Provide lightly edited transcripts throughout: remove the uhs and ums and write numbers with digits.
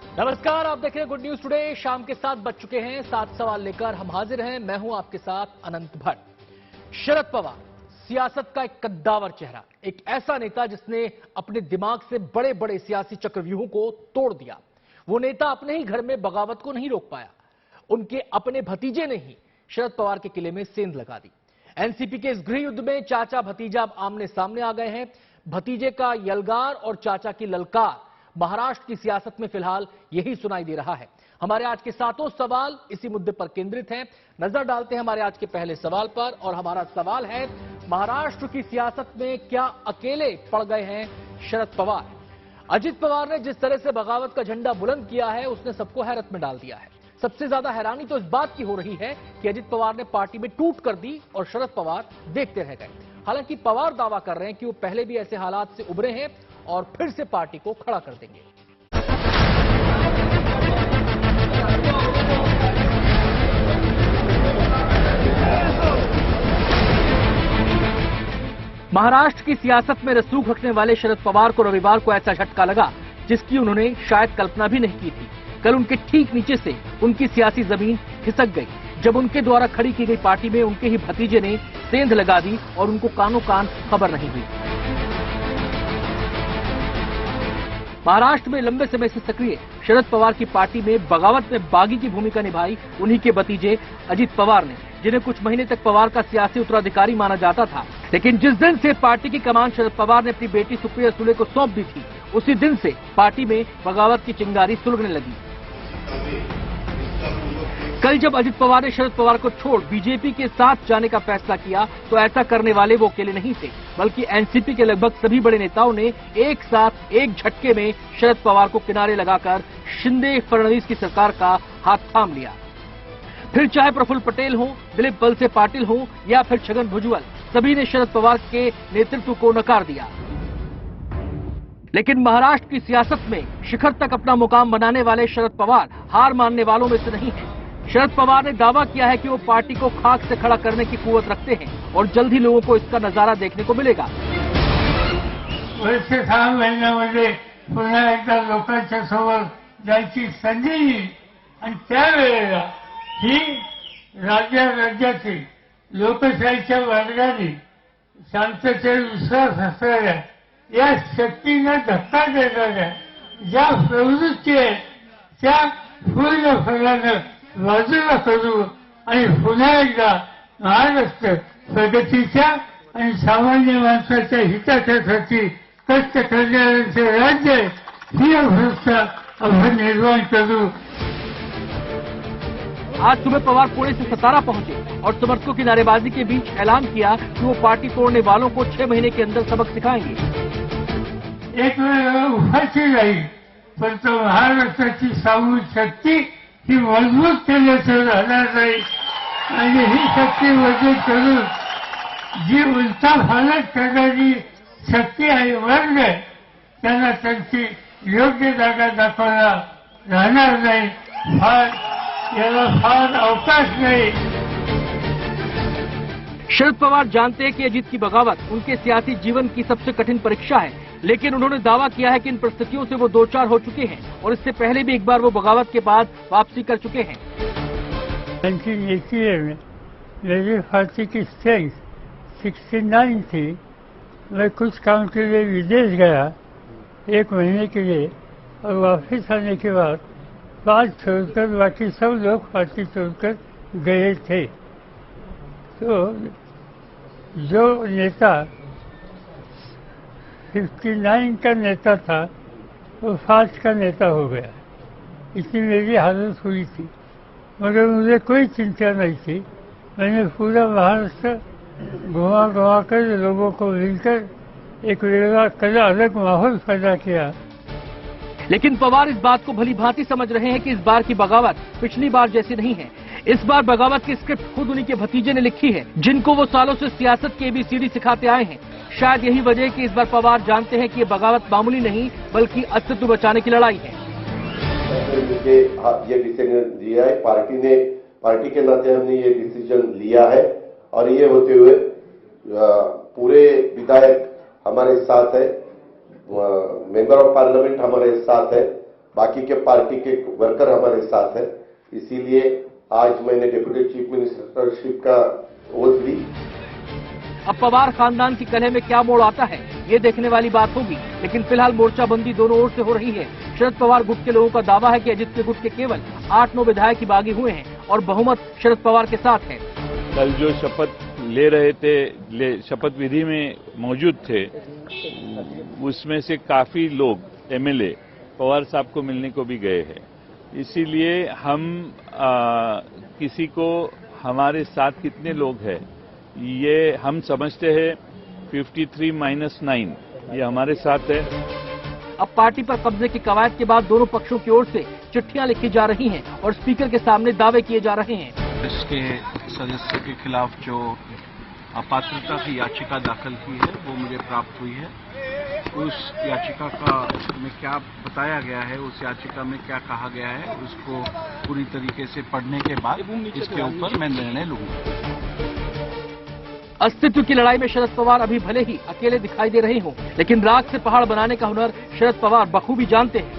नमस्कार, आप देख रहे हैं गुड न्यूज टुडे। शाम के 7 बज चुके हैं। 7 सवाल लेकर हम हाजिर हैं। मैं हूं आपके साथ अनंत भट्ट। शरद पवार सियासत का एक कद्दावर चेहरा, एक ऐसा नेता जिसने अपने दिमाग से बड़े बड़े सियासी चक्रव्यूहों को तोड़ दिया। वो नेता अपने ही घर में बगावत को नहीं रोक पाया। उनके अपने भतीजे ने ही शरद पवार के किले में सेंध लगा दी। एनसीपी के इस गृह युद्ध में चाचा भतीजा अब आमने सामने आ गए हैं। भतीजे का यलगार और चाचा की ललकार महाराष्ट्र की सियासत में फिलहाल यही सुनाई दे रहा है। हमारे आज के 7 सवाल इसी मुद्दे पर केंद्रित हैं। नजर डालते हैं हमारे आज के पहले सवाल पर, और हमारा सवाल है, महाराष्ट्र की सियासत में क्या अकेले पड़ गए हैं शरद पवार? अजित पवार ने जिस तरह से बगावत का झंडा बुलंद किया है, उसने सबको हैरत में डाल दिया है। सबसे ज्यादा हैरानी तो इस बात की हो रही है कि अजित पवार ने पार्टी में टूट कर दी और शरद पवार देखते रह गए। हालांकि पवार दावा कर रहे हैं कि वो पहले भी ऐसे हालात से उभरे हैं और फिर से पार्टी को खड़ा कर देंगे। महाराष्ट्र की सियासत में रसूख रखने वाले शरद पवार को रविवार को ऐसा झटका लगा जिसकी उन्होंने शायद कल्पना भी नहीं की थी। कल उनके ठीक नीचे से उनकी सियासी जमीन खिसक गई जब उनके द्वारा खड़ी की गई पार्टी में उनके ही भतीजे ने सेंध लगा दी और उनको कानों कान खबर नहीं हुई। महाराष्ट्र में लंबे समय से सक्रिय शरद पवार की पार्टी में बगावत में बागी की भूमिका निभाई उन्हीं के भतीजे अजित पवार ने, जिन्हें कुछ महीने तक पवार का सियासी उत्तराधिकारी माना जाता था। लेकिन जिस दिन से पार्टी की कमान शरद पवार ने अपनी बेटी सुप्रिया सुले को सौंप दी थी, उसी दिन से पार्टी में बगावत की चिंगारी सुलगने लगी। कल जब अजित पवार ने शरद पवार को छोड़ बीजेपी के साथ जाने का फैसला किया तो ऐसा करने वाले वो अकेले नहीं थे, बल्कि एनसीपी के लगभग सभी बड़े नेताओं ने एक साथ एक झटके में शरद पवार को किनारे लगाकर शिंदे फडणवीस की सरकार का हाथ थाम लिया। फिर चाहे प्रफुल्ल पटेल हो, दिलीप वलसे पाटिल हो या फिर छगन भुजबल, सभी ने शरद पवार के नेतृत्व को नकार दिया। लेकिन महाराष्ट्र की सियासत में शिखर तक अपना मुकाम बनाने वाले शरद पवार हार मानने वालों में से नहीं है। शरद पवार ने दावा किया है कि वो पार्टी को खाक से खड़ा करने की कुव्वत रखते हैं और जल्द ही लोगों को इसका नजारा देखने को मिलेगा। वर्ष 6 महिन्यामध्ये पुन्हा एकदा लोकांच्या समोर जायची संधी येईल आणि त्यावेळेला ही राज्याची लोकशाहीच्या मार्गाने शांततेवर विश्वास असलेल्या या शक्तीने धक्का देणाऱ्या ज्या प्रवृत्ती आहेत त्या पूर्ण फळानं बाजूला करू आणि पुन्हा एकदा महाराष्ट्र प्रगतीच्या आणि सामान्य माणसाच्या हितासाठी कष्ट करणाऱ्यांचे राज्य ही अवस्था आपण निर्माण करू। आज सुबह पवार पुणे से सतारा पहुंचे और समर्थकों की नारेबाजी के बीच ऐलान किया कि वो पार्टी तोड़ने वालों को 6 महीने के अंदर सबक सिखाएंगे। एक वेळ उभाची राहील, पण तो महाराष्ट्राची सामूहिक शक्ती ही मजबूत केल्याचं राहणार नाही आणि ही शक्ती मजबूत करून जी उलथापालट करणारी शक्ती आहे वर्ग त्यांना त्यांची योग्य जागा दाखवायला राहणार नाही। याला फार अवकाश नहीं। शरद पवार जानते हैं कि अजीत की बगावत उनके सियासी जीवन की सबसे कठिन परीक्षा है, लेकिन उन्होंने दावा किया है कि इन परिस्थितियों से वो 2-4 हो चुके हैं और इससे पहले भी एक बार वो बगावत के बाद वापसी कर चुके हैं। 1981 में मेरी पार्टी की स्ट्रेंथ 69 थी। मैं कुछ काम के लिए विदेश गया 1 महीने के लिए और वापस आने के बाद 5 छोड़कर बाकी सब लोग पार्टी छोड़कर गए थे। तो जो नेता 59 का नेता था वो 5 का नेता हो गया। इतनी मेरी हालत हुई थी, मगर मुझे कोई चिंता नहीं थी। मैंने पूरा महाराष्ट्र घुमा कर लोगों को मिलकर एक अलग माहौल पैदा किया। लेकिन पवार इस बात को भली भांति समझ रहे हैं कि इस बार की बगावत पिछली बार जैसी नहीं है। इस बार बगावत की स्क्रिप्ट खुद उन्हीं के भतीजे ने लिखी है, जिनको वो सालों से सियासत की ABCD सिखाते आए हैं। शायद यही वजह है कि इस बार पवार जानते हैं कि ये बगावत मामूली नहीं बल्कि अस्तित्व बचाने की लड़ाई है। ये डिसीजन लिया है पार्टी के नाते हमने ये डिसीजन लिया है और ये होते हुए पूरे विधायक हमारे साथ है, मेंबर ऑफ पार्लियामेंट हमारे साथ है बाकी के पार्टी के वर्कर हमारे साथ है। इसीलिए आज मैंने डिप्टी चीफ मिनिस्टरशिप का ओथ ली। अब पवार खानदान की कलह में क्या मोड़ आता है, ये देखने वाली बात होगी। लेकिन फिलहाल मोर्चाबंदी दोनों ओर से हो रही है। शरद पवार गुट के लोगों का दावा है कि अजित के गुट के केवल 8-9 विधायक ही बागी हुए हैं और बहुमत शरद पवार के साथ है। कल जो शपथ ले रहे थे, शपथ विधि में मौजूद थे, उसमें से काफी लोग एमएलए पवार साहब को मिलने को भी गए हैं। इसीलिए हम किसी को हमारे साथ कितने लोग हैं ये हम समझते हैं 53-9 ये हमारे साथ है। अब पार्टी पर कब्जे की कवायद के बाद दोनों पक्षों की ओर से चिट्ठियां लिखी जा रही हैं और स्पीकर के सामने दावे किए जा रहे हैं। इसके सदस्य के खिलाफ जो अपात्रता की याचिका दाखिल हुई है वो मुझे प्राप्त हुई है। उस याचिका का में क्या बताया गया है, उस याचिका में क्या कहा गया है, उसको पूरी तरीके से पढ़ने के बाद इसके ऊपर मैं निर्णय लूंगा। अस्तित्व की लड़ाई में शरद पवार अभी भले ही अकेले दिखाई दे रहे हों, लेकिन राख से पहाड़ बनाने का हुनर शरद पवार बखूबी जानते हैं।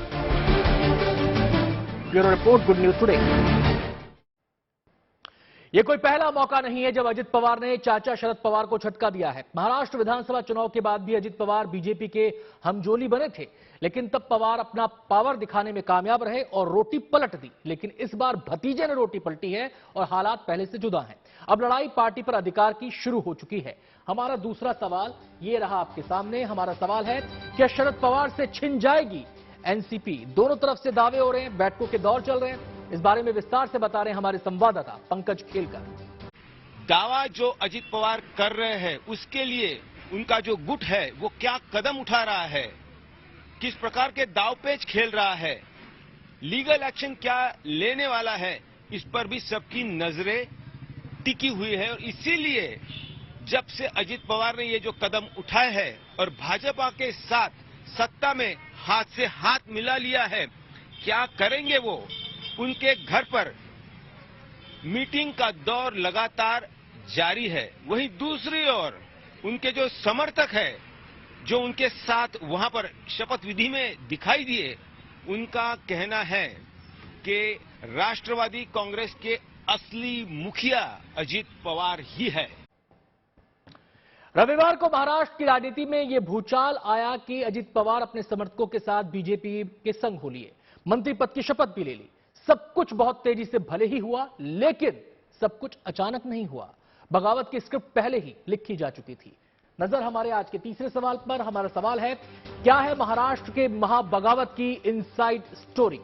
Bureau report, good news today. ये कोई पहला मौका नहीं है जब अजित पवार ने चाचा शरद पवार को झटका दिया है। महाराष्ट्र विधानसभा चुनाव के बाद भी अजित पवार बीजेपी के हमजोली बने थे, लेकिन तब पवार अपना पावर दिखाने में कामयाब रहे और रोटी पलट दी। लेकिन इस बार भतीजे ने रोटी पलटी है और हालात पहले से जुदा हैं। अब लड़ाई पार्टी पर अधिकार की शुरू हो चुकी है। हमारा दूसरा सवाल ये रहा आपके सामने। हमारा सवाल है, क्या शरद पवार से छिन जाएगी एनसीपी? दोनों तरफ से दावे हो रहे हैं, बैठकों के दौर चल रहे हैं। इस बारे में विस्तार से बता रहे हैं हमारे संवाददाता पंकज खेलकर। दावा जो अजित पवार कर रहे हैं उसके लिए उनका जो गुट है वो क्या कदम उठा रहा है, किस प्रकार के दावपेच खेल रहा है, लीगल एक्शन क्या लेने वाला है, इस पर भी सबकी नजरें टिकी हुई है। और इसीलिए जब से अजित पवार ने ये जो कदम उठाए हैं और भाजपा के साथ सत्ता में हाथ से हाथ मिला लिया है, क्या करेंगे वो, उनके घर पर मीटिंग का दौर लगातार जारी है। वहीं दूसरी ओर उनके जो समर्थक है, जो उनके साथ वहां पर शपथ विधि में दिखाई दिए, उनका कहना है कि राष्ट्रवादी कांग्रेस के असली मुखिया अजित पवार ही है। रविवार को महाराष्ट्र की राजनीति में यह भूचाल आया कि अजित पवार अपने समर्थकों के साथ बीजेपी के संग हो लिए, मंत्री पद की शपथ भी ले ली। सब कुछ बहुत तेजी से भले ही हुआ, लेकिन सब कुछ अचानक नहीं हुआ। बगावत की स्क्रिप्ट पहले ही लिखी जा चुकी थी। नजर हमारे आज के तीसरे सवाल पर। हमारा सवाल है, क्या है महाराष्ट्र के महाबगावत की इनसाइड स्टोरी?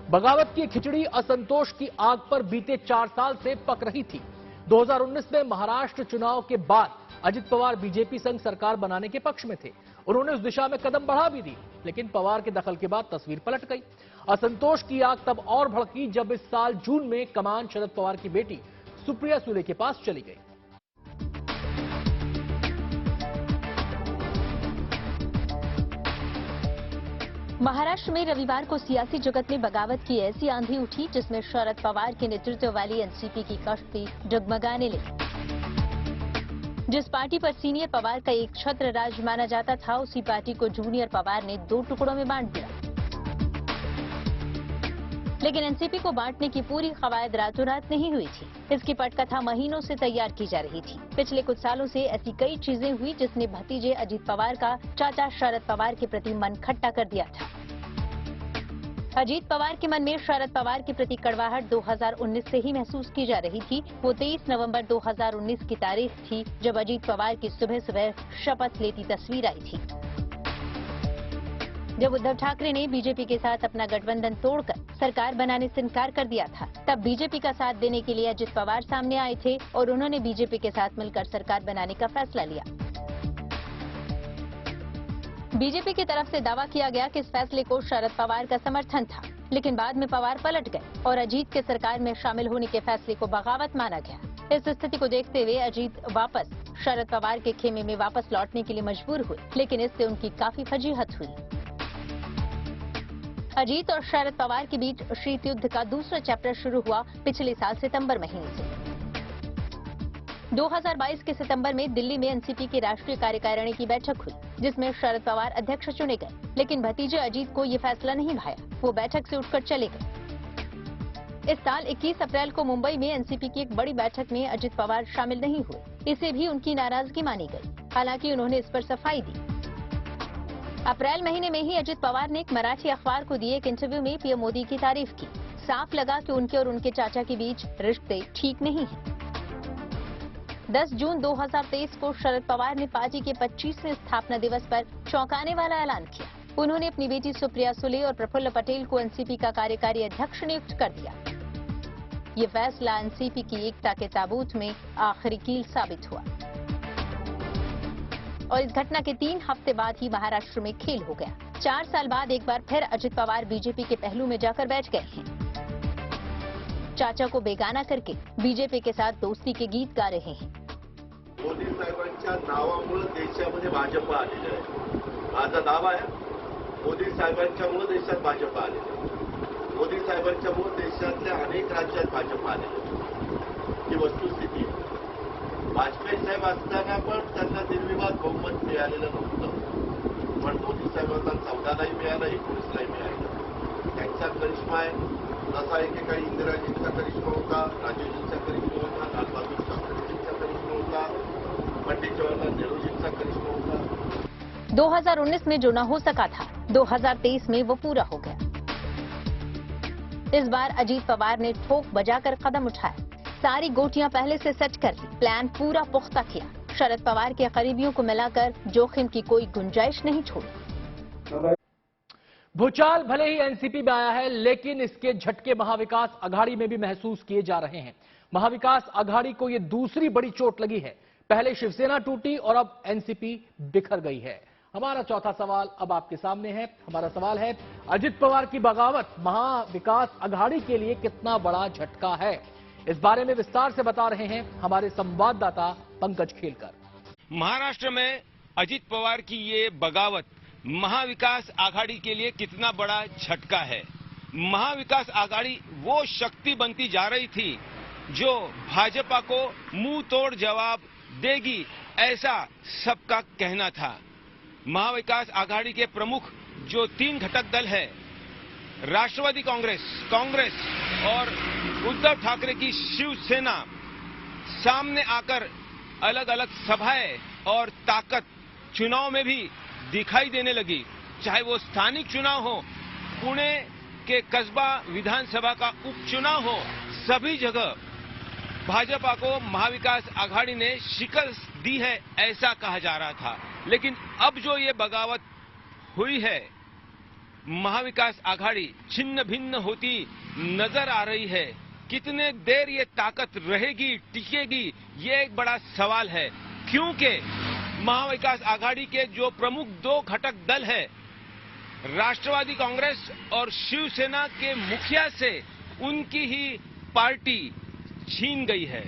बगावत की खिचड़ी असंतोष की आग पर बीते 4 साल से पक रही थी। 2019 में महाराष्ट्र चुनाव के बाद अजित पवार बीजेपी संग सरकार बनाने के पक्ष में थे। उन्होंने उस दिशा में कदम बढ़ा भी दी, लेकिन पवार के दखल के बाद तस्वीर पलट गई। असंतोष की आग तब और भड़की जब इस साल जून में कमान शरद पवार की बेटी सुप्रिया सुले के पास चली गई। महाराष्ट्र में रविवार को सियासी जगत में बगावत की ऐसी आंधी उठी जिसमें शरद पवार के नेतृत्व वाली एनसीपी की कश्ती डगमगाने लगी। जिस पार्टी पर सीनियर पवार का एक छत्र राज माना जाता था, उसी पार्टी को जूनियर पवार ने 2 टुकड़ों में बांट दिया। लेकिन एनसीपी को बांटने की पूरी कवायद रातों रात नहीं हुई थी। इसकी पटकथा महीनों से तैयार की जा रही थी। पिछले कुछ सालों से ऐसी कई चीजें हुई जिसने भतीजे अजित पवार का चाचा शरद पवार के प्रति मन खट्टा कर दिया था। अजित पवार के मन में शरद पवार के प्रति कड़वाहट 2019 से ही महसूस की जा रही थी। वो 23 नवंबर 2019 की तारीख थी जब अजित पवार की सुबह सुबह शपथ लेती तस्वीर आई थी। जब उद्धव ठाकरे ने बीजेपी के साथ अपना गठबंधन तोड़कर सरकार बनाने से इनकार कर दिया था, तब बीजेपी का साथ देने के लिए अजित पवार सामने आए थे और उन्होंने बीजेपी के साथ मिलकर सरकार बनाने का फैसला लिया। बीजेपी की तरफ से दावा किया गया कि इस फैसले को शरद पवार का समर्थन था, लेकिन बाद में पवार पलट गए और अजीत के सरकार में शामिल होने के फैसले को बगावत माना गया। इस स्थिति को देखते हुए अजीत वापस शरद पवार के खेमे में वापस लौटने के लिए मजबूर हुए, लेकिन इससे उनकी काफी फजीहत हुई। अजीत और शरद पवार के बीच शीत युद्ध का दूसरा चैप्टर शुरू हुआ पिछले साल सितंबर महीने से। 2022 के सितंबर में दिल्ली में एनसीपी की राष्ट्रीय कार्यकारिणी की बैठक हुई, जिसमें शरद पवार अध्यक्ष चुने गए, लेकिन भतीजे अजीत को ये फैसला नहीं भाया। वो बैठक से उठकर चले गए। इस साल 21 अप्रैल को मुंबई में एनसीपी की एक बड़ी बैठक में अजित पवार शामिल नहीं हुए। इसे भी उनकी नाराजगी मानी गई। हालांकि उन्होंने इस पर सफाई दी। अप्रैल महीने में ही अजित पवार ने एक मराठी अखबार को दिए एक इंटरव्यू में पीएम मोदी की तारीफ की। साफ लगा कि उनके और उनके चाचा के बीच रिश्ते ठीक नहीं हैं। 10 जून 2023 को शरद पवार ने पार्टी के 25वें स्थापना दिवस पर चौंकाने वाला ऐलान किया। उन्होंने अपनी बेटी सुप्रिया सुले और प्रफुल्ल पटेल को एनसीपी का कार्यकारी अध्यक्ष नियुक्त कर दिया। ये फैसला एनसीपी की एकता के ताबूत में आखिरी कील साबित हुआ और इस घटना के 3 हफ्ते बाद ही महाराष्ट्र में खेल हो गया। 4 साल बाद एक बार फिर अजित पवार बीजेपी के पहलू में जाकर बैठ गए हैं। चाचा को बेगाना करके बीजेपी के साथ दोस्ती के गीत गा रहे हैं। मोदी साहेबांच्या नावामुळे देशामध्ये भाजप आलेलं आहे। माझा दावा आहे, मोदी साहेबांच्यामुळे देशात भाजप आलेलं आहे। मोदी साहेबांच्यामुळे देशातल्या अनेक राज्यात भाजप आलेलं आहे। ही वस्तुस्थिती आहे। वाजपेयी साहेब असताना पण त्यांना निर्विवाद बहुमत मिळालेलं नव्हतं, पण मोदी साहेबांना 14लाही मिळालं, 19लाही मिळालं। त्यांचा करिश्मा आहे। जसा एकेकाळी इंदिराजींचा करिश्मा होता, राजीवजींचा करिश्मा होता, लालबहादूर शास्त्रीजींचा करिश्मा होता, पंडित जवाहरलाल नेहरूजींचा करिश्मा होता। 2019 में जो न हो सका था, 2023 में वो पूरा हो गया। इस बार अजीत पवार ने ठोक बजाकर कदम उठाया। सारी गोटियां पहले से सेट कर ली, प्लान पूरा पुख्ता किया। शरद पवार के करीबियों को मिलाकर जोखिम की कोई गुंजाइश नहीं छोड़ी। भूचाल भले ही एनसीपी में आया है, लेकिन इसके झटके महाविकास अघाड़ी में भी महसूस किए जा रहे हैं। महाविकास अघाड़ी को यह दूसरी बड़ी चोट लगी है। पहले शिवसेना टूटी और अब एनसीपी बिखर गई है। हमारा चौथा सवाल अब आपके सामने है। हमारा सवाल है, अजित पवार की बगावत महाविकास अघाड़ी के लिए कितना बड़ा झटका है? इस बारे में विस्तार से बता रहे हैं हमारे संवाददाता पंकज खेलकर। महाराष्ट्र में अजित पवार की ये बगावत महाविकास आघाड़ी के लिए कितना बड़ा झटका है। महाविकास आघाड़ी वो शक्ति बनती जा रही थी जो भाजपा को मुंह तोड़ जवाब देगी, ऐसा सबका कहना था। महाविकास आघाड़ी के प्रमुख जो 3 घटक दल है, राष्ट्रवादी कांग्रेस और उद्धव ठाकरे की शिवसेना, सामने आकर अलग अलग सभाएं और ताकत चुनाव में भी दिखाई देने लगी। चाहे वो स्थानिक चुनाव हो, पुणे के कस्बा विधानसभा का उपचुनाव हो, सभी जगह भाजपा को महाविकास आघाड़ी ने शिकस्त दी है, ऐसा कहा जा रहा था। लेकिन अब जो ये बगावत हुई है, महाविकास आघाड़ी छिन्न भिन्न होती नजर आ रही है। कितने देर ये ताकत रहेगी, टिकेगी, ये एक बड़ा सवाल है। क्योंकि महाविकास आघाड़ी के जो प्रमुख 2 घटक दल है, राष्ट्रवादी कांग्रेस और शिवसेना के मुखिया से उनकी ही पार्टी छीन गई है।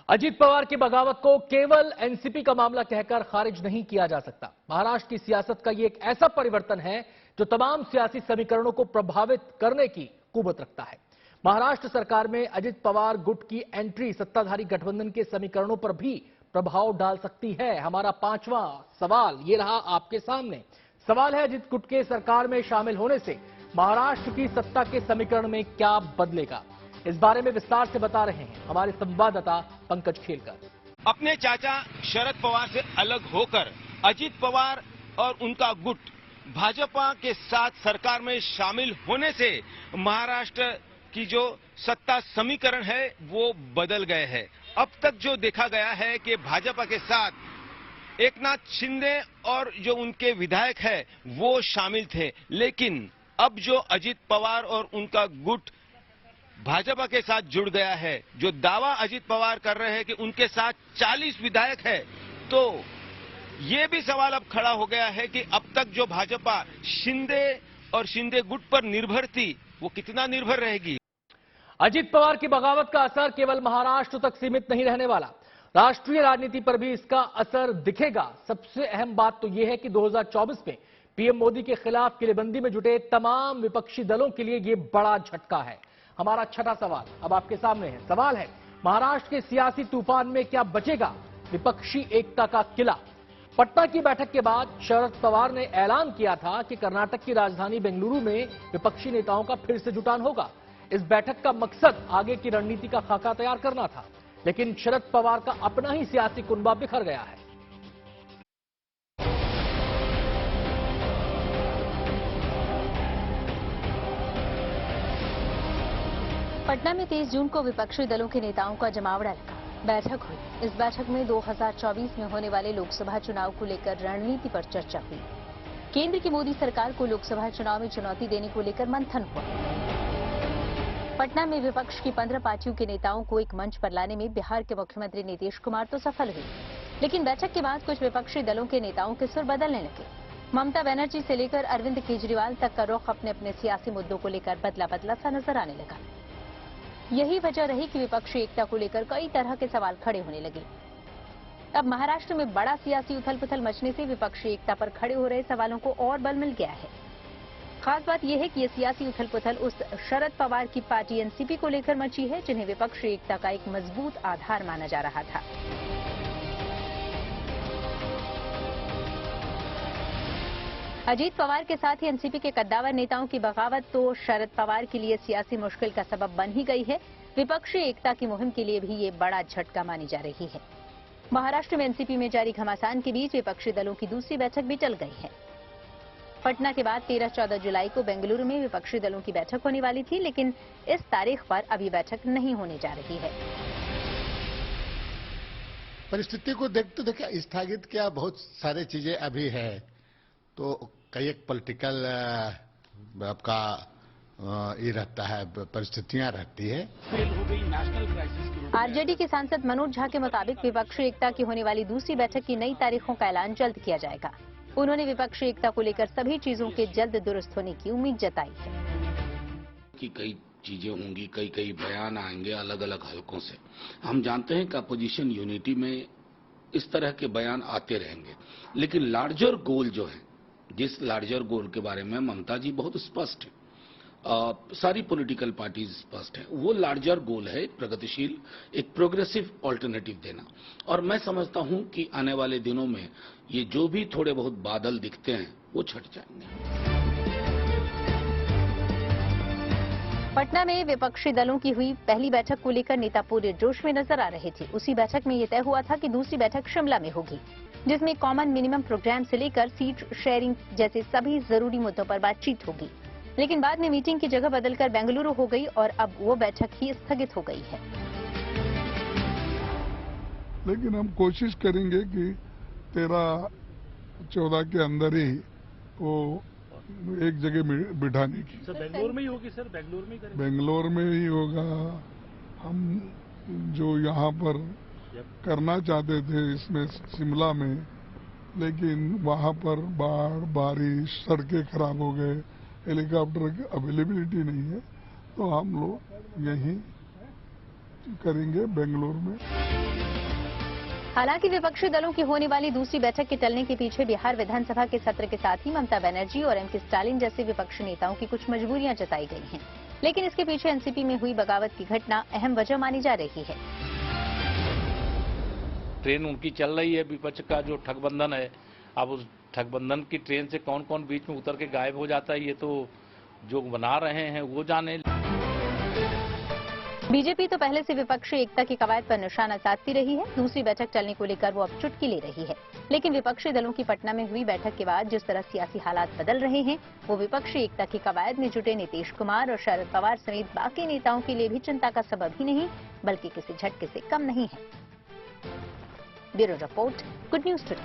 अजित पवार की बगावत को केवल एनसीपी का मामला कहकर खारिज नहीं किया जा सकता। महाराष्ट्र की सियासत का यह एक ऐसा परिवर्तन है जो तमाम सियासी समीकरणों को प्रभावित करने की कुवत रखता है। महाराष्ट्र सरकार में अजित पवार गुट की एंट्री सत्ताधारी गठबंधन के समीकरणों पर भी प्रभाव डाल सकती है। हमारा 5वां सवाल ये रहा आपके सामने। सवाल है, अजित गुट के सरकार में शामिल होने से महाराष्ट्र की सत्ता के समीकरण में क्या बदलेगा? इस बारे में विस्तार से बता रहे हैं हमारे संवाददाता पंकज खेलकर। अपने चाचा शरद पवार से अलग होकर अजित पवार और उनका गुट भाजपा के साथ सरकार में शामिल होने से महाराष्ट्र की जो सत्ता समीकरण है वो बदल गए हैं। अब तक जो देखा गया है कि भाजपा के साथ एकनाथ शिंदे और जो उनके विधायक है वो शामिल थे, लेकिन अब जो अजित पवार और उनका गुट भाजपा के साथ जुड़ गया है, जो दावा अजित पवार कर रहे हैं कि उनके साथ 40 विधायक है, तो ये भी सवाल अब खड़ा हो गया है कि अब तक जो भाजपा शिंदे और शिंदे गुट पर निर्भर थी, वो कितना निर्भर रहेगी। अजित पवार की बगावत का असर केवल महाराष्ट्र तक सीमित नहीं रहने वाला, राष्ट्रीय राजनीति पर भी इसका असर दिखेगा। सबसे अहम बात तो यह है कि 2024 में पीएम मोदी के खिलाफ किलेबंदी में जुटे तमाम विपक्षी दलों के लिए यह बड़ा झटका है। हमारा छठा सवाल अब आपके सामने है। सवाल है, महाराष्ट्र के सियासी तूफान में क्या बचेगा विपक्षी एकता का किला? पटना की बैठक के बाद शरद पवार ने ऐलान किया था कि कर्नाटक की राजधानी बेंगलुरु में विपक्षी नेताओं का फिर से जुटान होगा। इस बैठक का मकसद आगे की रणनीति का खाका तैयार करना था, लेकिन शरद पवार का अपना ही सियासी कुनबा बिखर गया है। पटना में 23 जून को विपक्षी दलों के नेताओं का जमावड़ा लगा। बैठक हुई। इस बैठक में 2024 में होने वाले लोकसभा चुनाव को लेकर रणनीति पर चर्चा हुई। केंद्र की मोदी सरकार को लोकसभा चुनाव में चुनौती देने को लेकर मंथन हुआ। पटना में विपक्ष की 15 पार्टियों के नेताओं को एक मंच पर लाने में बिहार के मुख्यमंत्री नीतीश कुमार तो सफल हुए, लेकिन बैठक के बाद कुछ विपक्षी दलों के नेताओं के सुर बदलने लगे। ममता बनर्जी से लेकर अरविंद केजरीवाल तक का रुख अपने अपने सियासी मुद्दों को लेकर बदला बदला सा नजर आने लगा। यही वजह रही कि विपक्षी एकता को लेकर कई तरह के सवाल खड़े होने लगे। अब महाराष्ट्र में बड़ा सियासी उथल पुथल मचने से विपक्षी एकता पर खड़े हो रहे सवालों को और बल मिल गया है। खास बात यह है कि यह सियासी उथल पुथल उस शरद पवार की पार्टी एनसीपी को लेकर मची है, जिन्हें विपक्षी एकता का एक मजबूत आधार माना जा रहा था। अजीत पवार के साथ ही एनसीपी के कद्दावर नेताओं की बगावत तो शरद पवार के लिए सियासी मुश्किल का सबब बन ही गई है। विपक्षी एकता की मुहिम के लिए भी ये बड़ा झटका मानी जा रही है। महाराष्ट्र में एनसीपी में जारी घमासान के बीच विपक्षी दलों की दूसरी बैठक भी टल गई है। पटना के बाद 13-14 जुलाई को बेंगलुरु में विपक्षी दलों की बैठक होने वाली थी, लेकिन इस तारीख पर अभी बैठक नहीं होने जा रही है। परिस्थिति को देखते देखिए स्थगित क्या बहुत सारी चीजें अभी है, तो कई एक पॉलिटिकल आपका ये रहता है, परिस्थितियां रहती है। आरजेडी के सांसद मनोज झा के मुताबिक विपक्षी एकता की होने वाली दूसरी बैठक की नई तारीखों का ऐलान जल्द किया जाएगा। उन्होंने विपक्षी एकता को लेकर सभी चीजों के जल्द दुरुस्त होने की उम्मीद जताई है कि कई चीजें होंगी, कई बयान आएंगे अलग अलग हलकों से। हम जानते हैं कि अपोजिशन यूनिटी में इस तरह के बयान आते रहेंगे, लेकिन लार्जर गोल जो है, जिस लार्जर गोल के बारे में ममता जी बहुत स्पष्ट है, सारी पॉलिटिकल पार्टीज स्पष्ट है, वो लार्जर गोल है प्रगतिशील, एक प्रोग्रेसिव ऑल्टरनेटिव देना। और मैं समझता हूं कि आने वाले दिनों में ये जो भी थोड़े बहुत बादल दिखते हैं वो छट जाएंगे। पटना में विपक्षी दलों की हुई पहली बैठक को लेकर नेता पूरे जोश में नजर आ रहे थे। उसी बैठक में ये तय हुआ था कि दूसरी बैठक शिमला में होगी, जिसमें कॉमन मिनिमम प्रोग्राम से लेकर सीट शेयरिंग जैसे सभी जरूरी मुद्दों पर बातचीत होगी। लेकिन बाद में मीटिंग की जगह बदलकर बेंगलुरु हो गई और अब वो बैठक ही स्थगित हो गई है। लेकिन हम कोशिश करेंगे कि 13-14 के अंदर ही वो एक जगह बिठाने की। सर बेंगलोर में ही होगी? सर बेंगलोर में ही बेंगलोर में ही होगा। हम जो यहाँ पर करना चाहते थे इसमें शिमला में, लेकिन वहाँ पर बाढ़, बारिश, सड़कें खराब हो गए, हेलीकॉप्टर की अवेलेबिलिटी नहीं है, तो हम लोग यहीं करेंगे बेंगलोर में। हालांकि विपक्षी दलों की होने वाली दूसरी बैठक के टलने के पीछे बिहार विधानसभा के सत्र के साथ ही ममता बनर्जी और एम.के. स्टालिन जैसे विपक्षी नेताओं की कुछ मजबूरियां जताई गई हैं। लेकिन इसके पीछे एनसीपी में हुई बगावत की घटना अहम वजह मानी जा रही है। ट्रेन उनकी चल रही है, विपक्ष का जो ठगबंधन है, अब उस ठगबंधन की ट्रेन से कौन कौन बीच में उतर के गायब हो जाता है, ये तो जो बना रहे हैं वो जाने। बीजेपी तो पहले से विपक्षी एकता की कवायद पर निशाना साधती रही है। दूसरी बैठक चलने को लेकर वो अब चुटकी ले रही है। लेकिन विपक्षी दलों की पटना में हुई बैठक के बाद जिस तरह सियासी हालात बदल रहे हैं, वो विपक्षी एकता की कवायद में जुटे नीतीश कुमार और शरद पवार समेत बाकी नेताओं के लिए भी चिंता का सबब ही नहीं, बल्कि किसी झटके से कम नहीं है। Bureau report, good news today.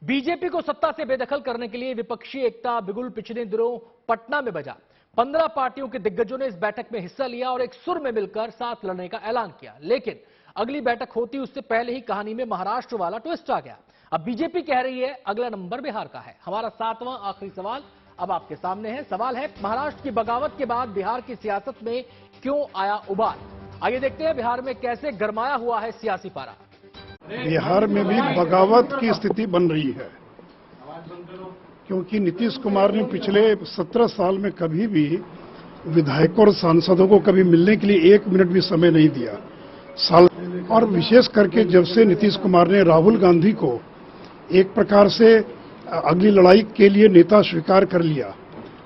BJP को सत्ता से बेदखल करने के लिए विपक्षी एकता बिगुल पिछले दिनों पटना में बजा। 15 पार्टियों के दिग्गजों ने इस बैठक में हिस्सा लिया और एक सुर में मिलकर साथ लड़ने का ऐलान किया। लेकिन अगली बैठक होती उससे पहले ही कहानी में महाराष्ट्र वाला ट्विस्ट आ गया। अब बीजेपी कह रही है अगला नंबर बिहार का है। हमारा 7वां आखिरी सवाल अब आपके सामने है। सवाल है, महाराष्ट्र की बगावत के बाद बिहार की सियासत में क्यों आया उबाल? आइए देखते हैं बिहार में कैसे गरमाया हुआ है सियासी पारा। बिहार में भी बगावत की स्थिति बन रही है, क्योंकि नीतीश कुमार ने पिछले 17 साल में कभी भी विधायकों और सांसदों को कभी मिलने के लिए 1 मिनट भी समय नहीं दिया। साल और विशेष करके जब से नीतीश कुमार ने राहुल गांधी को एक प्रकार से अगली लड़ाई के लिए नेता स्वीकार कर लिया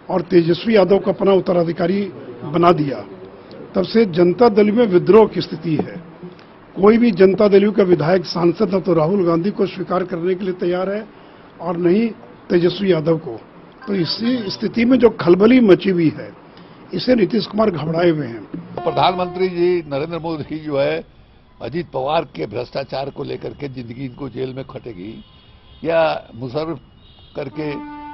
और तेजस्वी यादव को अपना उत्तराधिकारी बना दिया, तब से जनता दल में विद्रोह की स्थिति है। कोई भी जनता दल का विधायक सांसद न तो राहुल गांधी को स्वीकार करने के लिए तैयार है और न ही तेजस्वी यादव को। तो इसी स्थिति में जो खलबली मची हुई है, इसे नीतीश कुमार घबराए हुए हैं। प्रधानमंत्री जी नरेंद्र मोदी जो है अजीत पवार के भ्रष्टाचार को लेकर के जिंदगी इनको जेल में खटेगी, या मुशर्रफ करके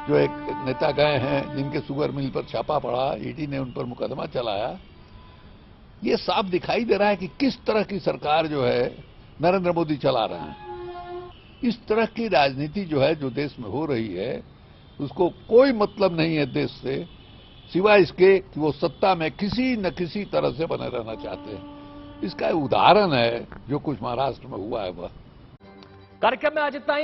जो एक नेता गए हैं जिनके शुगर मिल पर छापा पड़ा, ईडी ने उन पर मुकदमा चलाया, ये साफ दिखाई दे रहा है कि किस तरह की सरकार जो है नरेंद्र मोदी चला रहे हैं। इस तरह की राजनीति जो है जो देश में हो रही है उसको कोई मतलब नहीं है देश से, सिवाय इसके कि वो सत्ता में किसी न किसी तरह से बने रहना चाहते हैं। इसका उदाहरण है जो कुछ महाराष्ट्र में हुआ है। वह कार्यक्रम में आज इतना ही।